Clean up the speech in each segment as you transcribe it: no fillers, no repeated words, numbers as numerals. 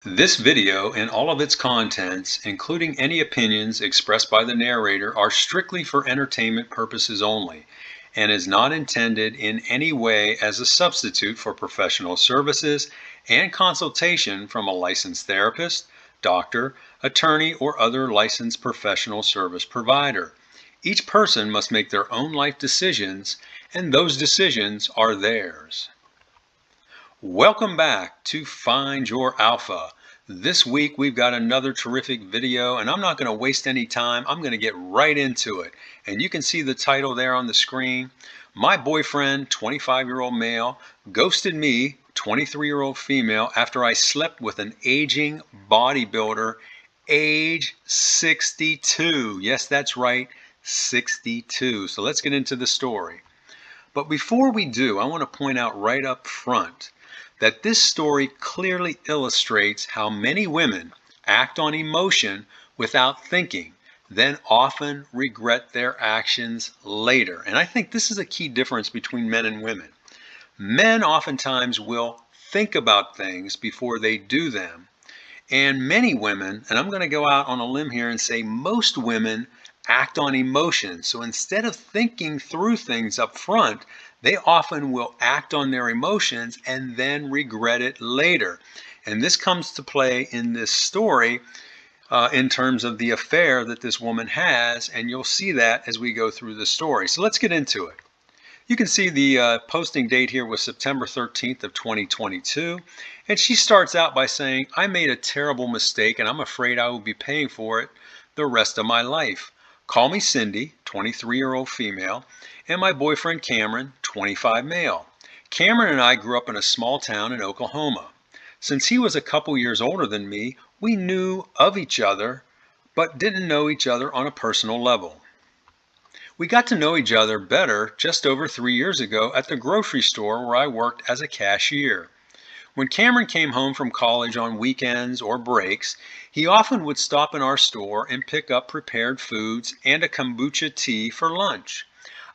This video and all of its contents, including any opinions expressed by the narrator, are strictly for entertainment purposes only and is not intended in any way as a substitute for professional services and consultation from a licensed therapist, doctor, attorney, or other licensed professional service provider. Each person must make their own life decisions, and those decisions are theirs. Welcome back to Find Your Alpha. This week we've got another terrific video, and I'm not going to waste any time. I'm going to get right into it. And you can see the title there on the screen. My boyfriend, 25-year-old male, ghosted me, 23-year-old female, after I slept with an aging bodybuilder, age 62. Yes, that's right, 62. So let's get into the story. But before we do, I want to point out right up front that this story clearly illustrates how many women act on emotion without thinking, then often regret their actions later. And I think this is a key difference between men and women. Men oftentimes will think about things before they do them. And many women, and I'm going to go out on a limb here and say most women act on emotion. So instead of thinking through things up front, they often will act on their emotions and then regret it later. And this comes to play in this story in terms of the affair that this woman has, and you'll see that as we go through the story. So let's get into it. You can see the posting date here was September 13th of 2022, and she starts out by saying, "I made a terrible mistake and I'm afraid I will be paying for it the rest of my life. Call me Cindy, 23-year-old female, and my boyfriend Cameron, 25 male. Cameron and I grew up in a small town in Oklahoma. Since he was a couple years older than me, we knew of each other, but didn't know each other on a personal level. We got to know each other better just over 3 years ago at the grocery store where I worked as a cashier. When Cameron came home from college on weekends or breaks, he often would stop in our store and pick up prepared foods and a kombucha tea for lunch.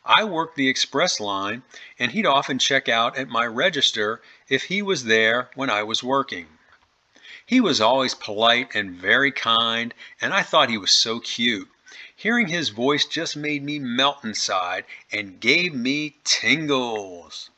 I worked the express line, and he'd often check out at my register if he was there when I was working. He was always polite and very kind, and I thought he was so cute. Hearing his voice just made me melt inside and gave me tingles.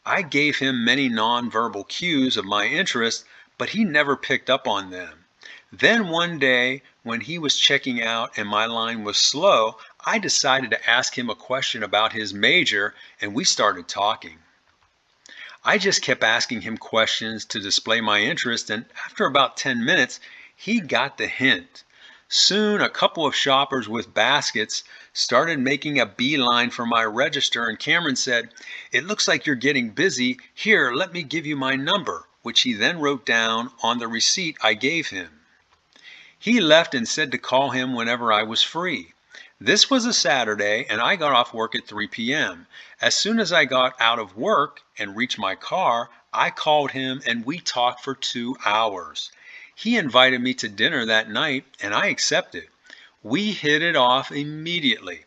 I gave him many nonverbal cues of my interest, but he never picked up on them. Then one day, when he was checking out and my line was slow, I decided to ask him a question about his major, and we started talking. I just kept asking him questions to display my interest, and after about 10 minutes, he got the hint. Soon, a couple of shoppers with baskets started making a beeline for my register, and Cameron said, "It looks like you're getting busy. Here, let me give you my number," which he then wrote down on the receipt I gave him. He left and said to call him whenever I was free. This was a Saturday, and I got off work at 3 p.m. As soon as I got out of work and reached my car, I called him and we talked for 2 hours. He invited me to dinner that night, and I accepted. We hit it off immediately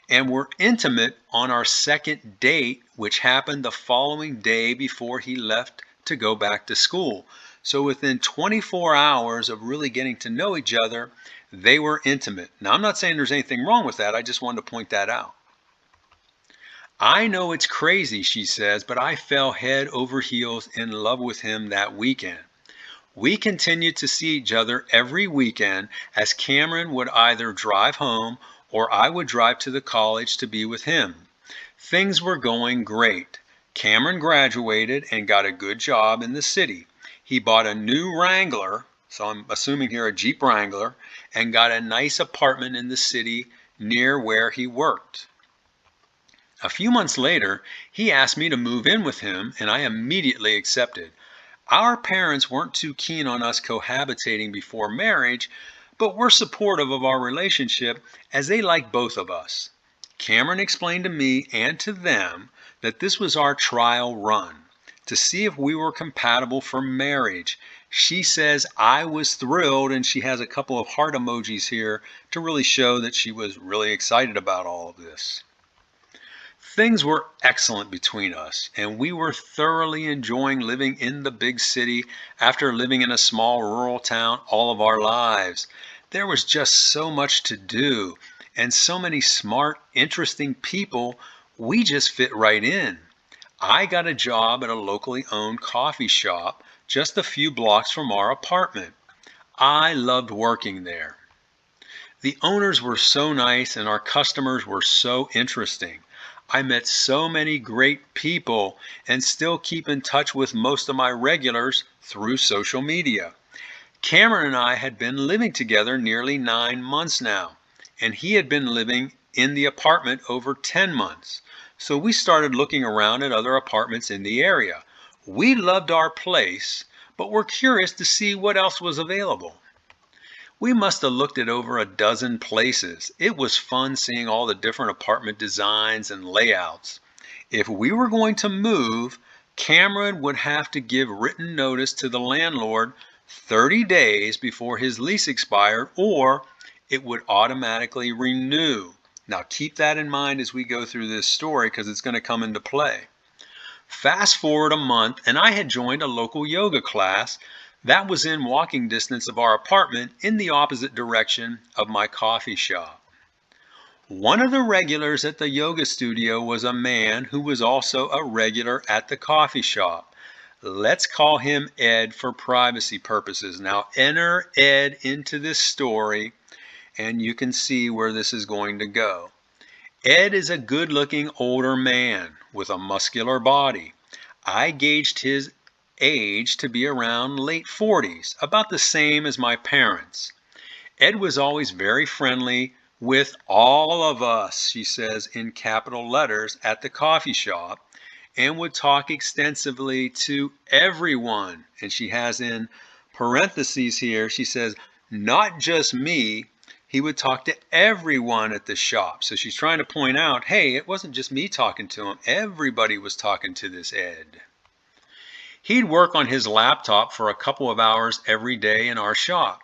and were intimate on our second date, which happened the following day before he left to go back to school. So within 24 hours of really getting to know each other, they were intimate. Now, I'm not saying there's anything wrong with that. I just wanted to point that out. I know it's crazy, she says, but I fell head over heels in love with him that weekend. We continued to see each other every weekend as Cameron would either drive home or I would drive to the college to be with him. Things were going great. Cameron graduated and got a good job in the city. He bought a new Wrangler, so I'm assuming here a Jeep Wrangler, and got a nice apartment in the city near where he worked. A few months later, he asked me to move in with him, and I immediately accepted. Our parents weren't too keen on us cohabitating before marriage, but were supportive of our relationship as they liked both of us. Cameron explained to me and to them that this was our trial run to see if we were compatible for marriage. She says I was thrilled, and she has a couple of heart emojis here to really show that she was really excited about all of this. Things were excellent between us, and we were thoroughly enjoying living in the big city after living in a small rural town all of our lives. There was just so much to do, and so many smart, interesting people. We just fit right in. I got a job at a locally owned coffee shop just a few blocks from our apartment. I loved working there. The owners were so nice and our customers were so interesting. I met so many great people and still keep in touch with most of my regulars through social media. Cameron and I had been living together nearly 9 months now, and he had been living in the apartment over 10 months. So we started looking around at other apartments in the area. We loved our place, but were curious to see what else was available. We must have looked at over a dozen places. It was fun seeing all the different apartment designs and layouts. If we were going to move, Cameron would have to give written notice to the landlord 30 days before his lease expired, or it would automatically renew. Now keep that in mind as we go through this story because it's going to come into play. Fast forward a month and I had joined a local yoga class that was in walking distance of our apartment in the opposite direction of my coffee shop. One of the regulars at the yoga studio was a man who was also a regular at the coffee shop. Let's call him Ed for privacy purposes. Now enter Ed into this story and you can see where this is going to go. Ed is a good-looking older man with a muscular body. I gauged his age to be around late 40s, about the same as my parents. Ed was always very friendly with all of us, she says in capital letters, at the coffee shop, and would talk extensively to everyone. And she has in parentheses here, she says, not just me. He would talk to everyone at the shop. So she's trying to point out, hey, it wasn't just me talking to him. Everybody was talking to this Ed. He'd work on his laptop for a couple of hours every day in our shop.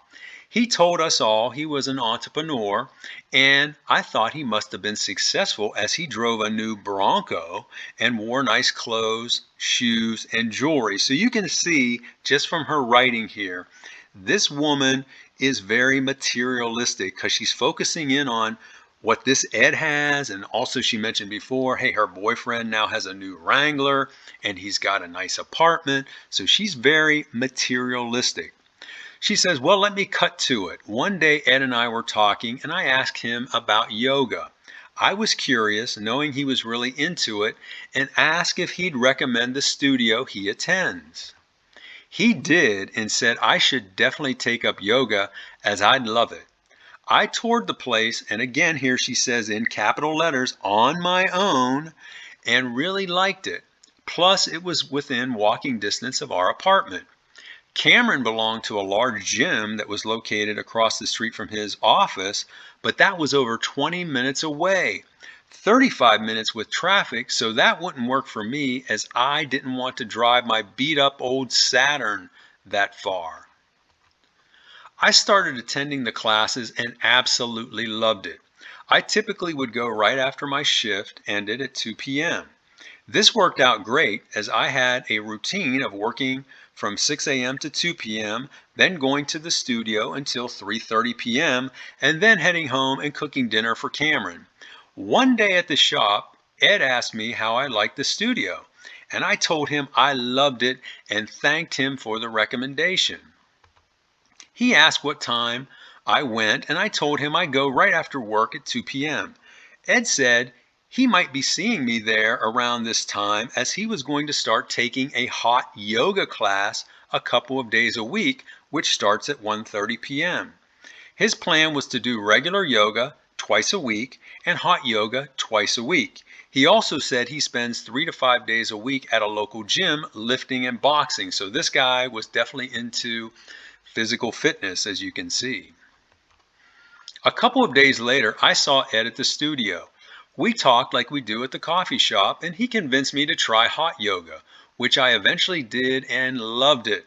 He told us all he was an entrepreneur, and I thought he must have been successful as he drove a new Bronco and wore nice clothes, shoes, and jewelry. So you can see just from her writing here, this woman is very materialistic because she's focusing in on what this Ed has, and also she mentioned before, hey, her boyfriend now has a new Wrangler and he's got a nice apartment, so she's very materialistic. She says, well, let me cut to it. One day Ed and I were talking and I asked him about yoga. I was curious, knowing he was really into it, and asked if he'd recommend the studio he attends. He did and said I should definitely take up yoga as I'd love it. I toured the place, and again here she says in capital letters, on my own, and really liked it. Plus, it was within walking distance of our apartment. Cameron belonged to a large gym that was located across the street from his office, but that was over 20 minutes away. 35 minutes with traffic, so that wouldn't work for me as I didn't want to drive my beat up old Saturn that far. I started attending the classes and absolutely loved it. I typically would go right after my shift ended at 2 p.m. This worked out great as I had a routine of working from 6 a.m. to 2 p.m., then going to the studio until 3:30 p.m., and then heading home and cooking dinner for Cameron. One day at the shop, Ed asked me how I liked the studio, and I told him I loved it and thanked him for the recommendation. He asked what time I went, and I told him I go right after work at 2 p.m. Ed said he might be seeing me there around this time as he was going to start taking a hot yoga class a couple of days a week, which starts at 1:30 p.m. His plan was to do regular yoga twice a week and hot yoga twice a week. He also said he spends 3 to 5 days a week at a local gym lifting and boxing. So this guy was definitely into physical fitness, as you can see. A couple of days later, I saw Ed at the studio. We talked like we do at the coffee shop, and he convinced me to try hot yoga, which I eventually did and loved it.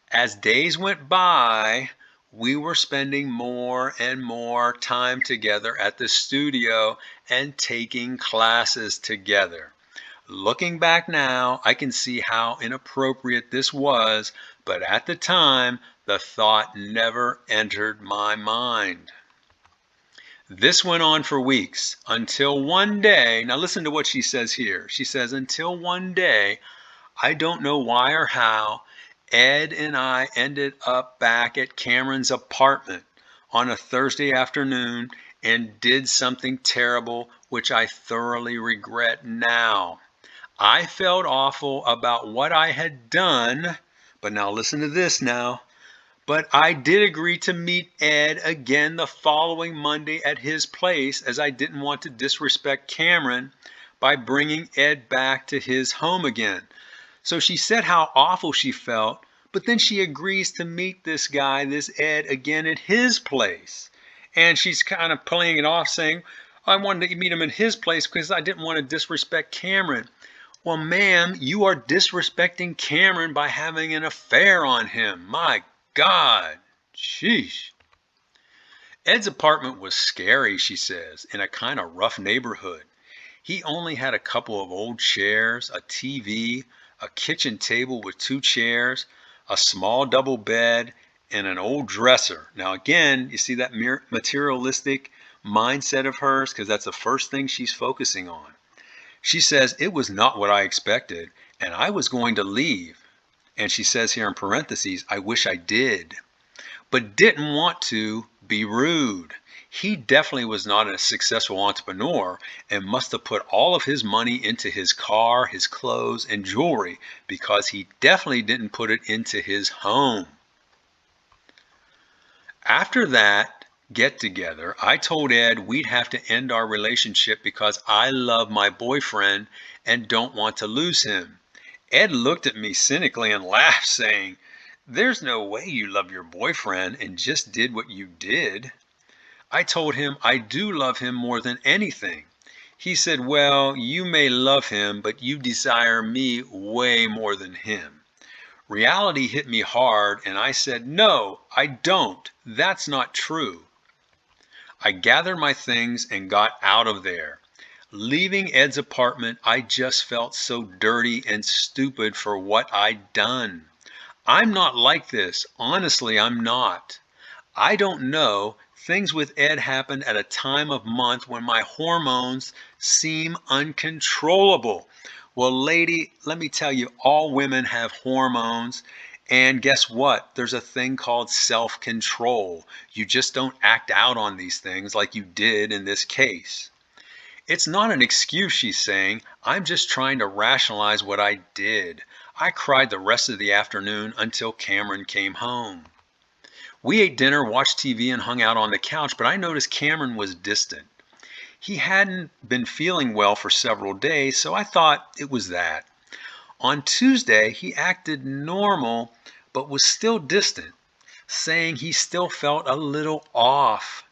As days went by, we were spending more and more time together at the studio and taking classes together. Looking back now, I can see how inappropriate this was, but at the time, the thought never entered my mind. This went on for weeks until one day, now listen to what she says here. She says, until one day, I don't know why or how, Ed and I ended up back at Cameron's apartment on a Thursday afternoon and did something terrible, which I thoroughly regret now. I felt awful about what I had done, but now listen to this now. But I did agree to meet Ed again the following Monday at his place, as I didn't want to disrespect Cameron by bringing Ed back to his home again. So she said how awful she felt, but then she agrees to meet this guy, this Ed, again at his place. And she's kind of playing it off, saying, I wanted to meet him at his place because I didn't want to disrespect Cameron. Well, ma'am, you are disrespecting Cameron by having an affair on him. My God. Sheesh. Ed's apartment was scary, she says, in a kind of rough neighborhood. He only had a couple of old chairs, a TV, a kitchen table with 2 chairs, a small double bed, and an old dresser. Now again, you see that materialistic mindset of hers, because that's the first thing she's focusing on. She says, it was not what I expected, and I was going to leave. And she says here in parentheses, I wish I did, but didn't want to be rude. He definitely was not a successful entrepreneur and must have put all of his money into his car, his clothes, and jewelry, because he definitely didn't put it into his home. After that get together, I told Ed we'd have to end our relationship because I love my boyfriend and don't want to lose him. Ed looked at me cynically and laughed, saying, there's no way you love your boyfriend and just did what you did. I told him I do love him more than anything. He said, well, you may love him, but you desire me way more than him. Reality hit me hard, and I said, no, I don't. That's not true. I gathered my things and got out of there. Leaving Ed's apartment, I just felt so dirty and stupid for what I'd done. I'm not like this. Honestly, I'm not. I don't know. Things with Ed happened at a time of month when my hormones seem uncontrollable. Well, lady, let me tell you, all women have hormones. And guess what? There's a thing called self-control. You just don't act out on these things like you did in this case. It's not an excuse, she's saying. I'm just trying to rationalize what I did. I cried the rest of the afternoon until Cameron came home. We ate dinner, watched TV, and hung out on the couch, but I noticed Cameron was distant. He hadn't been feeling well for several days, so I thought it was that. On Tuesday, he acted normal, but was still distant, saying he still felt a little off.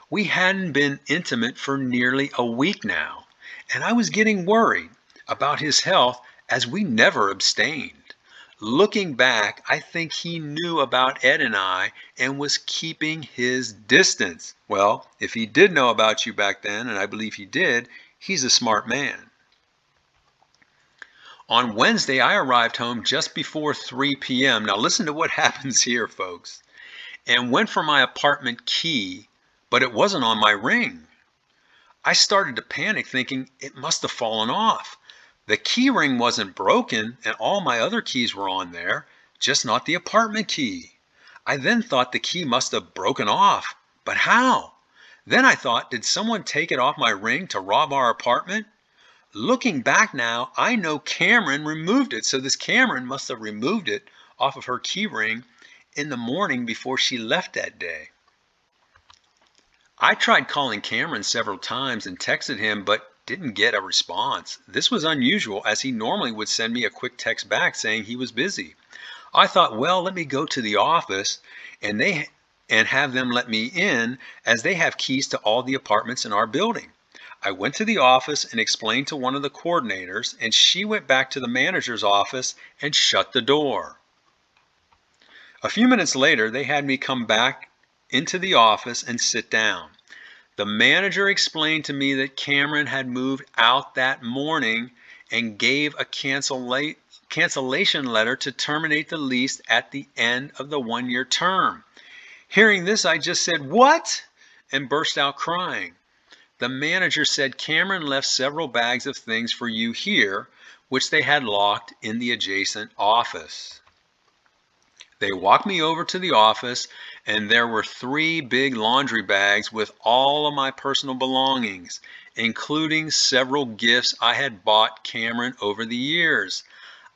We hadn't been intimate for nearly a week now, and I was getting worried about his health as we never abstained. Looking back, I think he knew about Ed and I and was keeping his distance. Well, if he did know about you back then, and I believe he did, he's a smart man. On Wednesday, I arrived home just before 3 p.m. Now listen to what happens here, folks. And went for my apartment key, but it wasn't on my ring. I started to panic, thinking it must have fallen off. The key ring wasn't broken, and all my other keys were on there, just not the apartment key. I then thought the key must have broken off, but how? Then I thought, did someone take it off my ring to rob our apartment? Looking back now, I know Cameron removed it, so this Cameron must have removed it off of her key ring in the morning before she left that day. I tried calling Cameron several times and texted him, but didn't get a response. This was unusual, as he normally would send me a quick text back saying he was busy. I thought, well, let me go to the office and have them let me in, as they have keys to all the apartments in our building. I went to the office and explained to one of the coordinators, and she went back to the manager's office and shut the door. A few minutes later, they had me come back into the office and sit down. The manager explained to me that Cameron had moved out that morning and gave a cancellation letter to terminate the lease at the end of the 1-year term. Hearing this, I just said, "What?" and burst out crying. The manager said Cameron left several bags of things for you here, which they had locked in the adjacent office. They walked me over to the office, and there were 3 big laundry bags with all of my personal belongings, including several gifts I had bought Cameron over the years.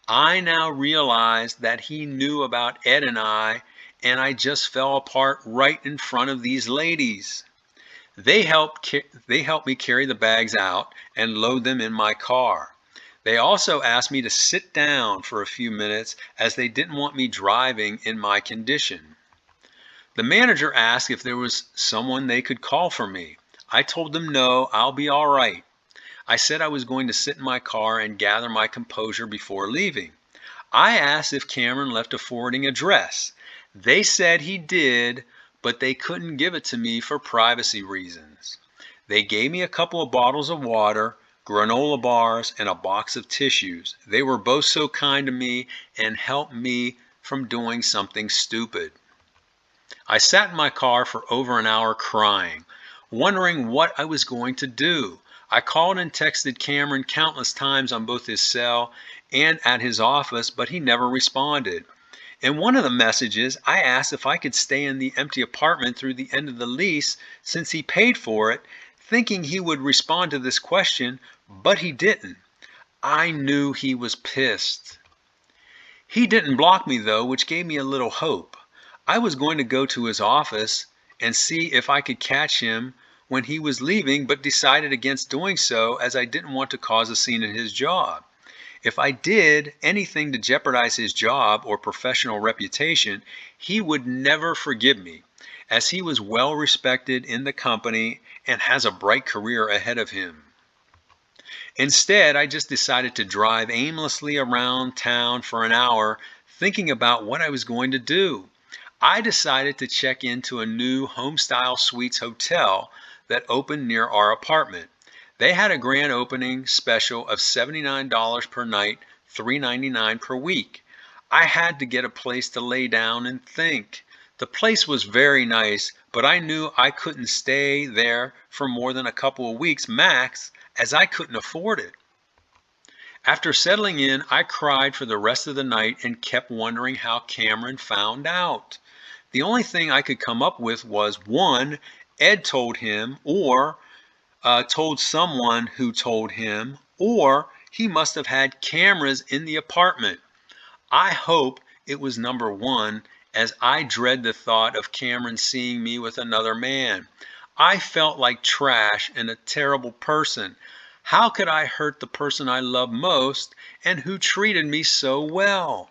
I now realized that he knew about Ed and I just fell apart right in front of these ladies. They helped me carry the bags out and load them in my car. They also asked me to sit down for a few minutes as they didn't want me driving in my condition. The manager asked if there was someone they could call for me. I told them no, I'll be all right. I said I was going to sit in my car and gather my composure before leaving. I asked if Cameron left a forwarding address. They said he did, but they couldn't give it to me for privacy reasons. They gave me a couple of bottles of water, granola bars, and a box of tissues. They were both so kind to me and helped me from doing something stupid. I sat in my car for over an hour crying, wondering what I was going to do. I called and texted Cameron countless times on both his cell and at his office, but he never responded. In one of the messages, I asked if I could stay in the empty apartment through the end of the lease since he paid for it, thinking he would respond to this question, but he didn't. I knew he was pissed. He didn't block me though, which gave me a little hope. I was going to go to his office and see if I could catch him when he was leaving, but decided against doing so as I didn't want to cause a scene at his job. If I did anything to jeopardize his job or professional reputation, he would never forgive me, as he was well respected in the company and has a bright career ahead of him. Instead, I just decided to drive aimlessly around town for an hour, thinking about what I was going to do. I decided to check into a new Homestyle Suites hotel that opened near our apartment. They had a grand opening special of $79 per night, $3.99 per week. I had to get a place to lay down and think. The place was very nice, but I knew I couldn't stay there for more than a couple of weeks max, as I couldn't afford it. After settling in, I cried for the rest of the night and kept wondering how Cameron found out. The only thing I could come up with was, 1, Ed told him, or told someone who told him, or he must have had cameras in the apartment. I hope it was number 1, as I dread the thought of Cameron seeing me with another man. I felt like trash and a terrible person. How could I hurt the person I love most and who treated me so well?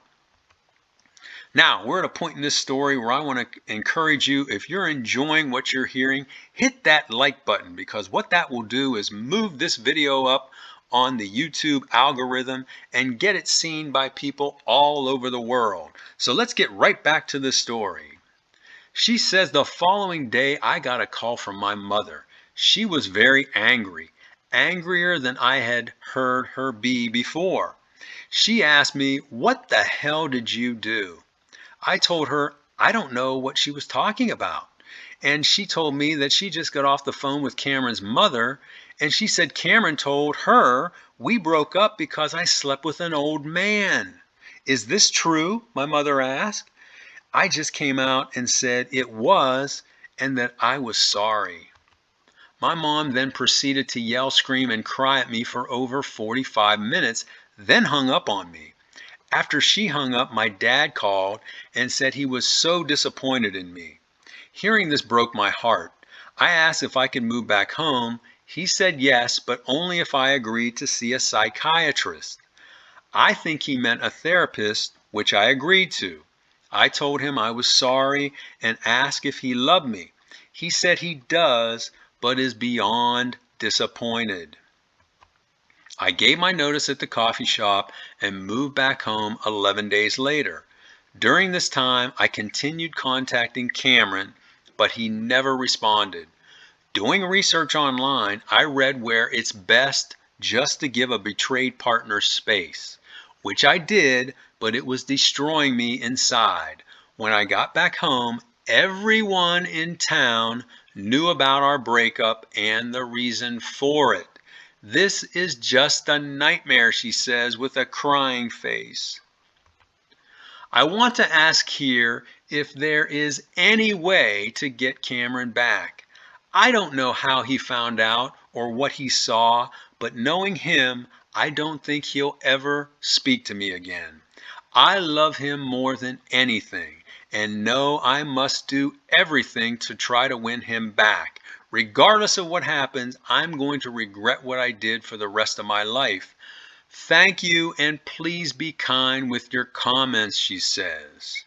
Now, we're at a point in this story where I want to encourage you, if you're enjoying what you're hearing, hit that like button, because what that will do is move this video up on the YouTube algorithm and get it seen by people all over the world. So let's get right back to the story. She says, the following day I got a call from my mother. She was very angry, angrier than I had heard her be before. She asked me, "What the hell did you do?" I told her I don't know what she was talking about. And she told me that she just got off the phone with Cameron's mother, and she said Cameron told her we broke up because I slept with an old man. Is this true? My mother asked. I just came out and said it was, and that I was sorry. My mom then proceeded to yell, scream, and cry at me for over 45 minutes, then hung up on me. After she hung up, my dad called and said he was so disappointed in me. Hearing this broke my heart. I asked if I could move back home. He said yes, but only if I agreed to see a psychiatrist. I think he meant a therapist, which I agreed to. I told him I was sorry and asked if he loved me. He said he does, but is beyond disappointed. I gave my notice at the coffee shop and moved back home 11 days later. During this time, I continued contacting Cameron, but he never responded. Doing research online, I read where it's best just to give a betrayed partner space, which I did, but it was destroying me inside. When I got back home, everyone in town knew about our breakup and the reason for it. This is just a nightmare, she says with a crying face. I want to ask here if there is any way to get Cameron back. I don't know how he found out or what he saw, but knowing him, I don't think he'll ever speak to me again. I love him more than anything and know I must do everything to try to win him back. Regardless of what happens, I'm going to regret what I did for the rest of my life. Thank you, and please be kind with your comments, she says.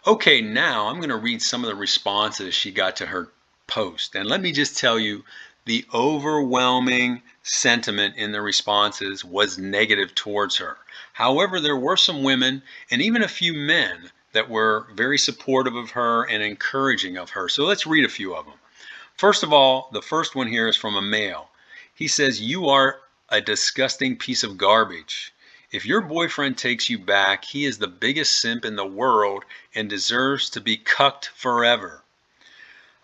Okay, now I'm going to read some of the responses she got to her post. And let me just tell you, the overwhelming sentiment in the responses was negative towards her. However, there were some women and even a few men that were very supportive of her and encouraging of her. So let's read a few of them. First of all, the first one here is from a male. He says, "You are a disgusting piece of garbage. If your boyfriend takes you back, he is the biggest simp in the world and deserves to be cucked forever."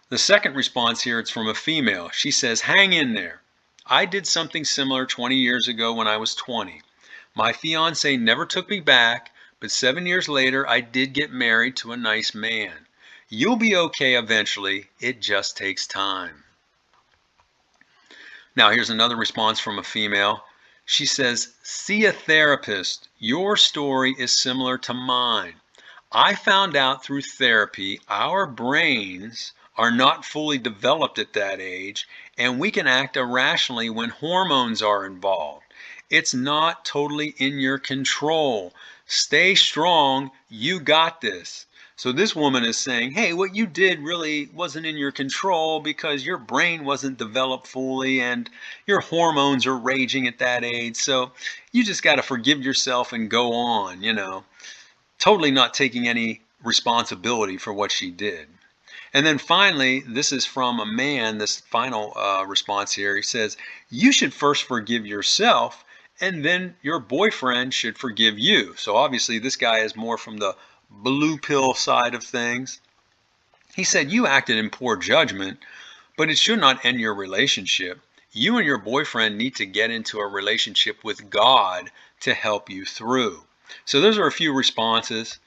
The second response here is from a female. She says, "Hang in there. I did something similar 20 years ago when I was 20. My fiance never took me back, but 7 years later I did get married to a nice man. You'll be okay eventually. It just takes time." Now here's another response from a female. She says, "See a therapist. Your story is similar to mine. I found out through therapy our brains are not fully developed at that age, and we can act irrationally when hormones are involved. It's not totally in your control. Stay strong. You got this." So this woman is saying, hey, what you did really wasn't in your control because your brain wasn't developed fully and your hormones are raging at that age. So you just got to forgive yourself and go on, totally not taking any responsibility for what she did. And then finally, this is from a man, this final response here. He says, "You should first forgive yourself and then your boyfriend should forgive you." So obviously this guy is more from the blue pill side of things. He said, "You acted in poor judgment, but it should not end your relationship. You and your boyfriend need to get into a relationship with God to help you through." So those are a few responses.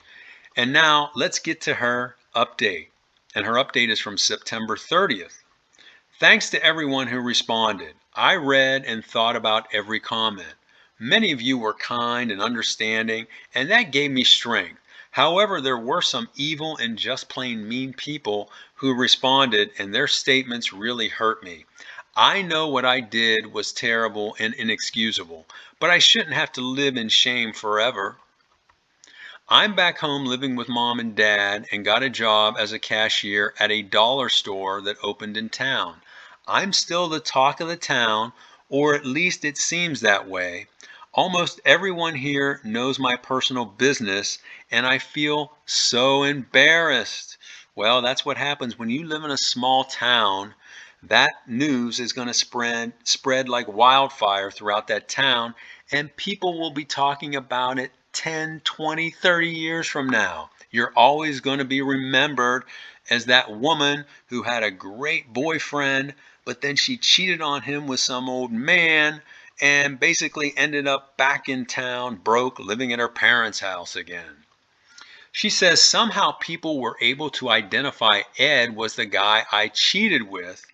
And now let's get to her update. And her update is from September 30th. "Thanks to everyone who responded. I read and thought about every comment. Many of you were kind and understanding, and that gave me strength. However, there were some evil and just plain mean people who responded, and their statements really hurt me. I know what I did was terrible and inexcusable, but I shouldn't have to live in shame forever. I'm back home living with mom and dad and got a job as a cashier at a dollar store that opened in town. I'm still the talk of the town, or at least it seems that way. Almost everyone here knows my personal business, and I feel so embarrassed." Well, that's what happens when you live in a small town. That news is going to spread like wildfire throughout that town, and people will be talking about it 10, 20, 30 years from now. You're always going to be remembered as that woman who had a great boyfriend, but then she cheated on him with some old man and basically ended up back in town, broke, living at her parents' house again. She says, "Somehow people were able to identify Ed was the guy I cheated with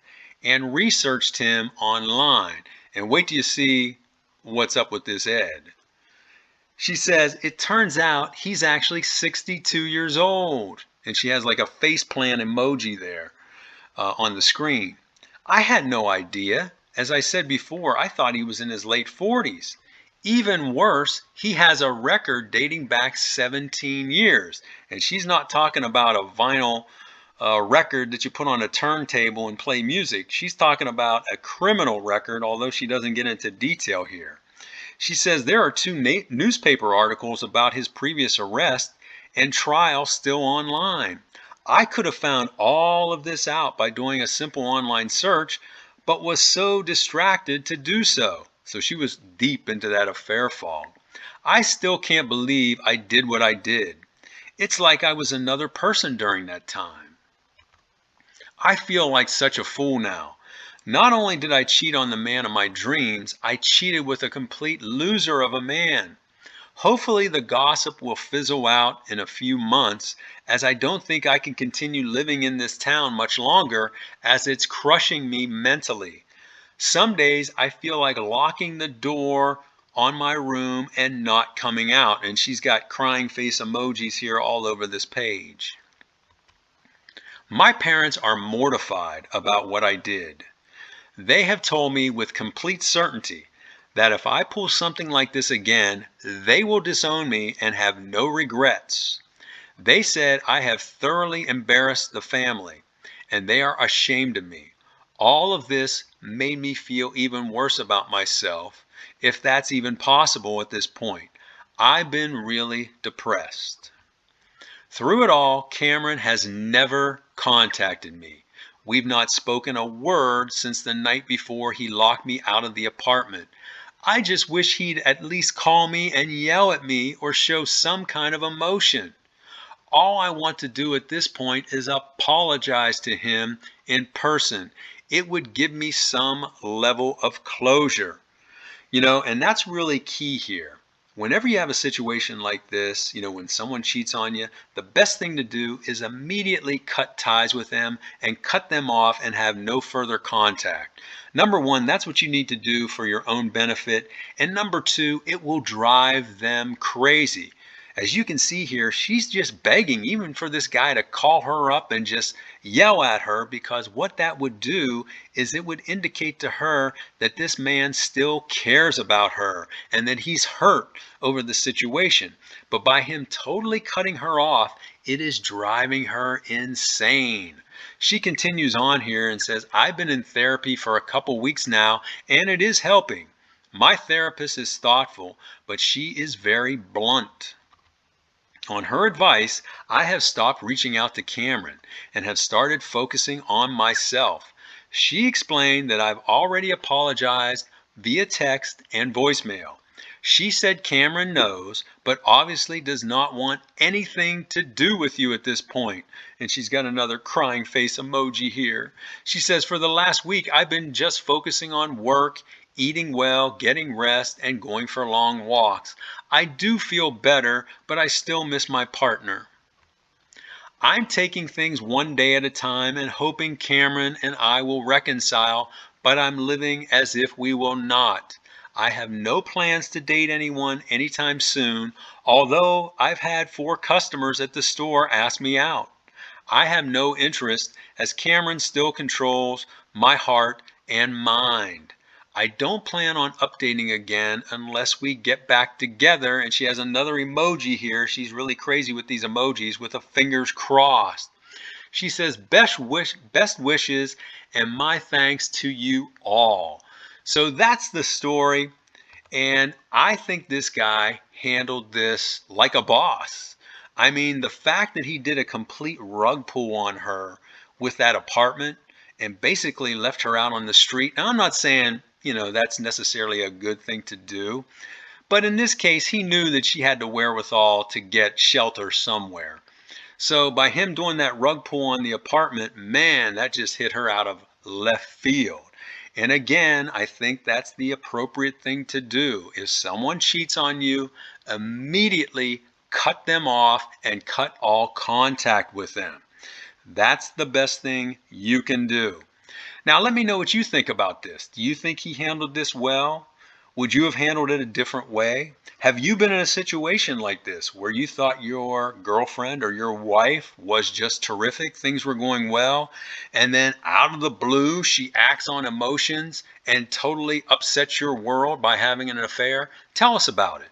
and researched him online." And wait till you see what's up with this Ed. She says, "It turns out he's actually 62 years old." And she has like a faceplant emoji there on the screen. "I had no idea. As I said before, I thought he was in his late 40s. Even worse, he has a record dating back 17 years. And she's not talking about a vinyl record that you put on a turntable and play music. She's talking about a criminal record, although she doesn't get into detail here. She says there are two newspaper articles about his previous arrest, and trial still online. I could have found all of this out by doing a simple online search, but was so distracted to do so. So she was deep into that affair fog. I still can't believe I did what I did. It's like I was another person during that time. I feel like such a fool now. Not only did I cheat on the man of my dreams, I cheated with a complete loser of a man. Hopefully the gossip will fizzle out in a few months, as I don't think I can continue living in this town much longer, as it's crushing me mentally. Some days I feel like locking the door on my room and not coming out. And she's got crying face emojis here all over this page. My parents are mortified about what I did. They have told me with complete certainty that if I pull something like this again, they will disown me and have no regrets. They said I have thoroughly embarrassed the family, and they are ashamed of me. All of this made me feel even worse about myself, if that's even possible at this point. I've been really depressed. Through it all, Cameron has never contacted me. We've not spoken a word since the night before he locked me out of the apartment. I just wish he'd at least call me and yell at me or show some kind of emotion. All I want to do at this point is apologize to him in person. It would give me some level of closure. And that's really key here. Whenever you have a situation like this, when someone cheats on you, the best thing to do is immediately cut ties with them and cut them off and have no further contact. Number one, that's what you need to do for your own benefit. And number two, it will drive them crazy. As you can see here, she's just begging even for this guy to call her up and just yell at her, because what that would do is it would indicate to her that this man still cares about her and that he's hurt over the situation. But by him totally cutting her off, it is driving her insane. She continues on here and says, I've been in therapy for a couple weeks now, and it is helping. My therapist is thoughtful, but she is very blunt. On her advice, I have stopped reaching out to Cameron and have started focusing on myself. She explained that I've already apologized via text and voicemail. She said Cameron knows, but obviously does not want anything to do with you at this point. And she's got another crying face emoji here. She says, for the last week, I've been just focusing on work, eating well, getting rest, and going for long walks. I do feel better, but I still miss my partner. I'm taking things one day at a time and hoping Cameron and I will reconcile, but I'm living as if we will not. I have no plans to date anyone anytime soon, although I've had 4 customers at the store ask me out. I have no interest, as Cameron still controls my heart and mind. I don't plan on updating again unless we get back together. And she has another emoji here. She's really crazy with these emojis with the fingers crossed. She says, best wishes and my thanks to you all. So that's the story. And I think this guy handled this like a boss. I mean, the fact that he did a complete rug pull on her with that apartment and basically left her out on the street. Now, I'm not saying, that's necessarily a good thing to do. But in this case, he knew that she had the wherewithal to get shelter somewhere. So by him doing that rug pull on the apartment, man, that just hit her out of left field. And again, I think that's the appropriate thing to do. If someone cheats on you, immediately cut them off and cut all contact with them. That's the best thing you can do. Now, let me know what you think about this. Do you think he handled this well? Would you have handled it a different way? Have you been in a situation like this where you thought your girlfriend or your wife was just terrific, things were going well, and then out of the blue, she acts on emotions and totally upsets your world by having an affair? Tell us about it.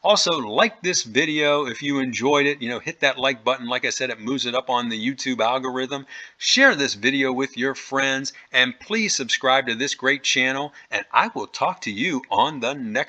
Also, like this video if you enjoyed it. Hit that like button. Like I said, it moves it up on the YouTube algorithm. Share this video with your friends, and please subscribe to this great channel, and I will talk to you on the next